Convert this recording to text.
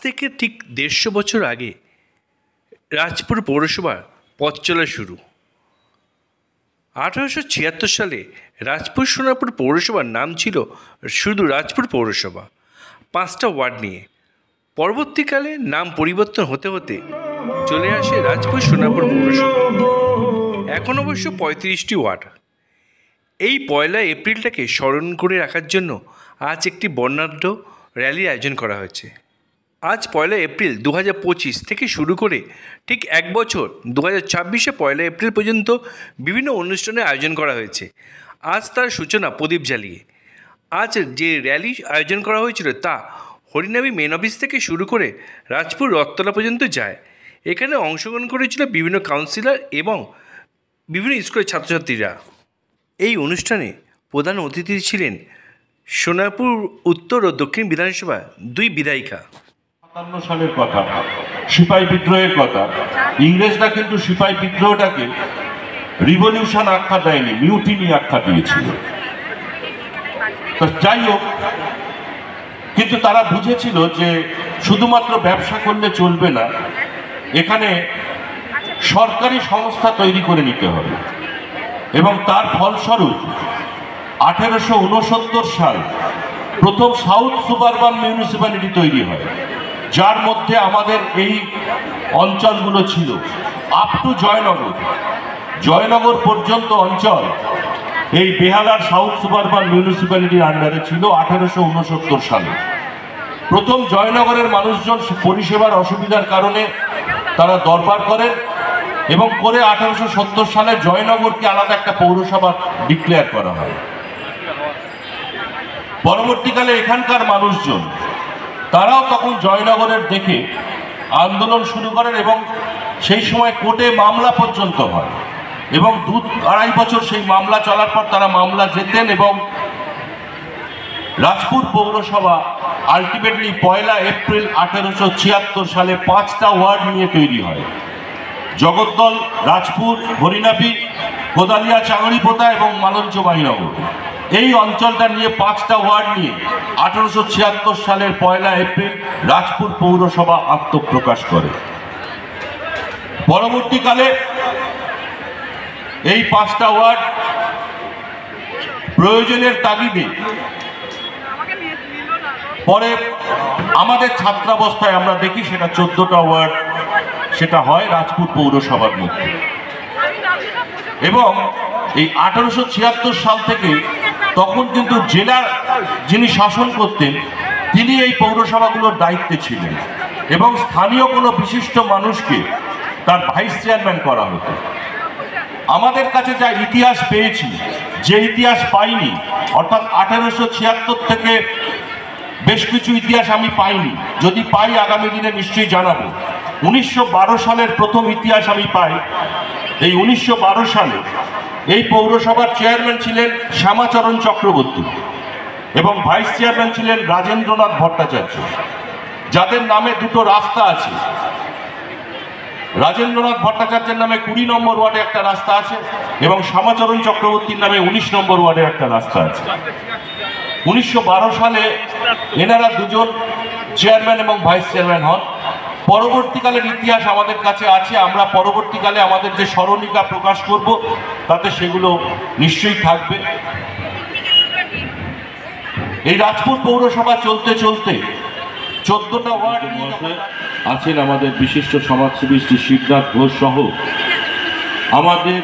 থেকে ঠিক 150 বছর আগে রাজপুর পৌরসভার পথ চলা শুরু। 1876 সালে রাজপুর সোনারপুর পৌরসভার নাম ছিল শুধু রাজপুর পৌরসভা, 5টা ওয়ার্ড নিয়ে। পরবর্তীকালে নাম পরিবর্তন হতে হতে চলে আসে রাজপুর সোনারপুর পৌরসভা। এখন অবশ্য 35টি ওয়ার্ড। এই 1 এপ্রিলটাকে স্মরণ করে রাখার জন্য আজ একটি বর্ণাঢ্য র্যালির আয়োজন করা হয়েছে। আজ 1 এপ্রিল 2025 থেকে শুরু করে ঠিক 1 বছর 2026-এ 1 এপ্রিল পর্যন্ত বিভিন্ন অনুষ্ঠানের আয়োজন করা হয়েছে। আজ তার সূচনা প্রদীপ জ্বালিয়ে। আজ যে র্যালি আয়োজন করা হয়েছিল তা হরিনাবি মেন অফিস থেকে শুরু করে রাজপুর রথতলা পর্যন্ত যায়। এখানে অংশগ্রহণ করেছিল বিভিন্ন কাউন্সিলর এবং বিভিন্ন স্কুলের ছাত্রছাত্রীরা। এই অনুষ্ঠানে প্রধান অতিথি ছিলেন সোনারপুর উত্তর ও দক্ষিণ বিধানসভা 2 বিধায়িকা। 57 সালের কথা, সিপাহী বিদ্রোহের কথা। ইংরেজরা কিন্তু সিপাহী বিদ্রোহটাকে রিভলিউশন আখ্যা দেয়নি, মিউটিনি আখ্যা দিয়েছিল। যাই হোক, কিন্তু তারা বুঝেছিল যে শুধুমাত্র ব্যবসা করলে চলবে না, এখানে সরকারি সংস্থা তৈরি করে নিতে হবে। এবং তার ফলস্বরূপ 1869 সাল প্রথম সাউথ সুবারবান মিউনিসিপ্যালিটি তৈরি হয়, যার মধ্যে আমাদের এই অঞ্চলগুলো ছিল আপ টু জয়নগর পর্যন্ত অঞ্চল এই বেহালার সাউথ সুবারবান মিউনিসিপ্যালিটির আন্ডারে ছিল। 1869 সালে প্রথম জয়নগরের মানুষজন পরিষেবার অসুবিধার কারণে তারা দরবার করেন এবং করে 1870 সালে জয়নগরকে আলাদা একটা পৌরসভা ডিক্লেয়ার করা হয়। পরবর্তীকালে এখানকার মানুষজন তারাও তখন জয়নগরের দেখে আন্দোলন শুরু করেন এবং সেই সময় কোর্টে মামলা পর্যন্ত হয় এবং 2-2.5 বছর সেই মামলা চলার পর তারা মামলা জেতেন এবং রাজপুর পৌরসভা আলটিমেটলি 1 এপ্রিল 1876 সালে 5টা ওয়ার্ড নিয়ে তৈরি হয়। জগদ্দল, রাজপুর, হরিনাবি, কোদালিয়া, চাঙড়িপোতা এবং মালঞ্চ বাহিনগর। এই অঞ্চলটা নিয়ে 5টা ওয়ার্ড নিয়ে 1876 সালের 1 এপ্রিল রাজপুর পৌরসভা আত্মপ্রকাশ করে। পরবর্তীকালে এই 5টা ওয়ার্ড প্রয়োজনের তাগিদে পরে আমাদের ছাত্রাবস্থায় আমরা দেখি সেটা 14টা ওয়ার্ড সেটা হয় রাজপুর পৌরসভার মধ্যে। এবং এই 1876 সাল থেকে তখন কিন্তু জেলার যিনি শাসন করতেন তিনি এই পৌরসভাগুলোর দায়িত্বে ছিলেন এবং স্থানীয় কোনো বিশিষ্ট মানুষকে তার ভাইস চেয়ারম্যান করা হতো। আমাদের কাছে যা ইতিহাস পেয়েছি, যে ইতিহাস পাইনি, অর্থাৎ 1876 থেকে বেশ কিছু ইতিহাস আমি পাইনি, যদি পাই আগামী দিনে নিশ্চয়ই জানাবো। 1912 সালের প্রথম ইতিহাস আমি পাই। এই 1912 সালে এই পৌরসভার চেয়ারম্যান ছিলেন শ্যামাচরণ চক্রবর্তী এবং ভাইস চেয়ারম্যান ছিলেন রাজেন্দ্রনাথ ভট্টাচার্য, যাদের নামে 2টো রাস্তা আছে। রাজেন্দ্রনাথ ভট্টাচার্যের নামে 20 নম্বর ওয়ার্ডে একটা রাস্তা আছে এবং শ্যামাচরণ চক্রবর্তীর নামে 19 নম্বর ওয়ার্ডে একটা রাস্তা আছে। 1912 সালে এনারা দুজন চেয়ারম্যান এবং ভাইস চেয়ারম্যান হন। পরবর্তীকালের ইতিহাস আমাদের কাছে আছে, আমরা পরবর্তীকালে আমাদের যে স্মরণিকা প্রকাশ করব তাতে সেগুলো নিশ্চয়ই থাকবে। এই রাজপুর পৌরসভা চলতে চলতে 14টা ওয়ার্ড আছেন আমাদের বিশিষ্ট সমাজসেবী শ্রী শিবনাথ ঘোষ সহ আমাদের